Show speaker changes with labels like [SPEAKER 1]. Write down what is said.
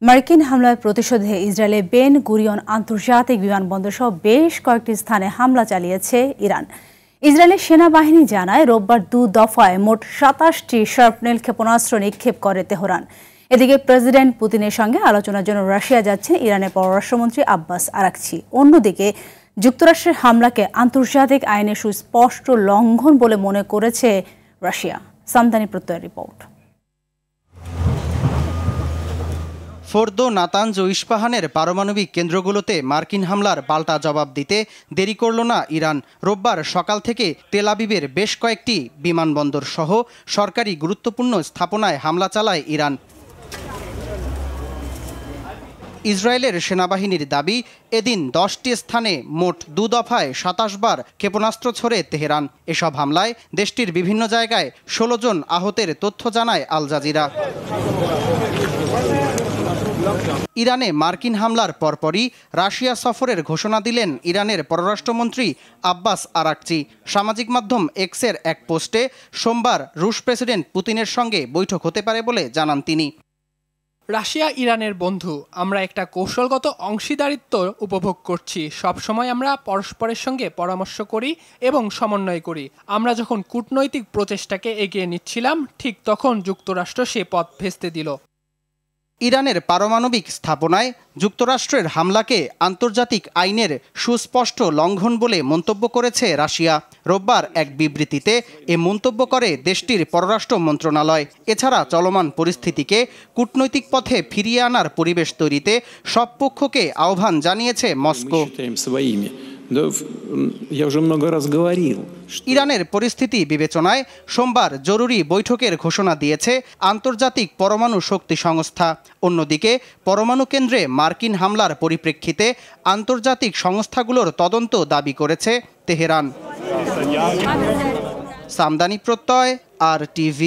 [SPEAKER 1] মার্কিন হামলার প্রতিশোধে ইসরায়েলে বেন গুরিয়ন আন্তর্জাতিক বিমানবন্দর সহ বেশ কয়েকটি স্থানে হামলা চালিয়েছে ইরান। ইসরায়েলের সেনাবাহিনী জানায় রোববার 2 দফায় মোট 27টি শার্পনেল ক্ষেপণাস্ত্র নিক্ষেপ করে তেহরান। এদিকে প্রেসিডেন্ট পুতিনের সঙ্গে আলোচনার জন্য রাশিয়া যাচ্ছেন ইরানের পররাষ্ট্রমন্ত্রী আব্বাস আরাকচি। অন্যদিকে যুক্তরাষ্ট্রের হামলাকে আন্তর্জাতিক আইনের সুস্পষ্ট লঙ্ঘন বলে মনে করেছে রাশিয়া। সামদানি প্রত্যয়ের রিপোর্ট।
[SPEAKER 2] ফোর্দো, নাতানজ ও ইস্পাহানের পারমাণবিক কেন্দ্রগুলোতে মার্কিন হামলার পাল্টা জবাব দিতে দেরি করল না ইরান। রোববার সকাল থেকে তেল আবিবের বেশ কয়েকটি বিমানবন্দর সহ সরকারি গুরুত্বপূর্ণ স্থাপনায় হামলা চালায় ইরান। ইসরায়েলের সেনাবাহিনীর দাবি, এদিন 10টি স্থানে মোট 2 দফায় 27 বার ক্ষেপণাস্ত্র ছোড়ে তেহরান। এসব হামলায় দেশটির বিভিন্ন জায়গায় 16 জন আহতের তথ্য জানায় আল জাজিরা। ইরানে মার্কিন হামলার পরপরই রাশিয়া সফরের ঘোষণা দিলেন ইরানের পররাষ্ট্রমন্ত্রী আব্বাস আরাকচি। সামাজিক মাধ্যম এক্সের এক পোস্টে সোমবার রুশ প্রেসিডেন্ট পুতিনের সঙ্গে বৈঠক হতে পারে বলে জানান তিনি।
[SPEAKER 3] রাশিয়া ইরানের বন্ধু, আমরা একটা কৌশলগত অংশীদারিত্ব উপভোগ করছি। সবসময় আমরা পরস্পরের সঙ্গে পরামর্শ করি এবং সমন্বয় করি। আমরা যখন কূটনৈতিক প্রচেষ্টাকে এগিয়ে নিচ্ছিলাম, ঠিক তখন যুক্তরাষ্ট্র সে পথ ভেস্তে দিল।
[SPEAKER 2] ইরানের পারমাণবিক স্থাপনায় যুক্তরাষ্ট্রের হামলাকে আন্তর্জাতিক আইনের সুস্পষ্ট লঙ্ঘন বলে মন্তব্য করেছে রাশিয়া। রোববার এক বিবৃতিতে এ মন্তব্য করে দেশটির পররাষ্ট্র মন্ত্রণালয়। এছাড়া চলমান পরিস্থিতিকে কূটনৈতিক পথে ফিরিয়ে আনার পরিবেশ তৈরিতে সব পক্ষকে আহ্বান জানিয়েছে মস্কো। ইরানের পরিস্থিতি বিবেচনায় সোমবার জরুরি বৈঠকের ঘোষণা দিয়েছে আন্তর্জাতিক পরমাণু শক্তি সংস্থা। অন্যদিকে পরমাণু কেন্দ্রে মার্কিন হামলার পরিপ্রেক্ষিতে আন্তর্জাতিক সংস্থাগুলোর তদন্ত দাবি করেছে তেহরান। সামদানি প্রত্যয়, RTV।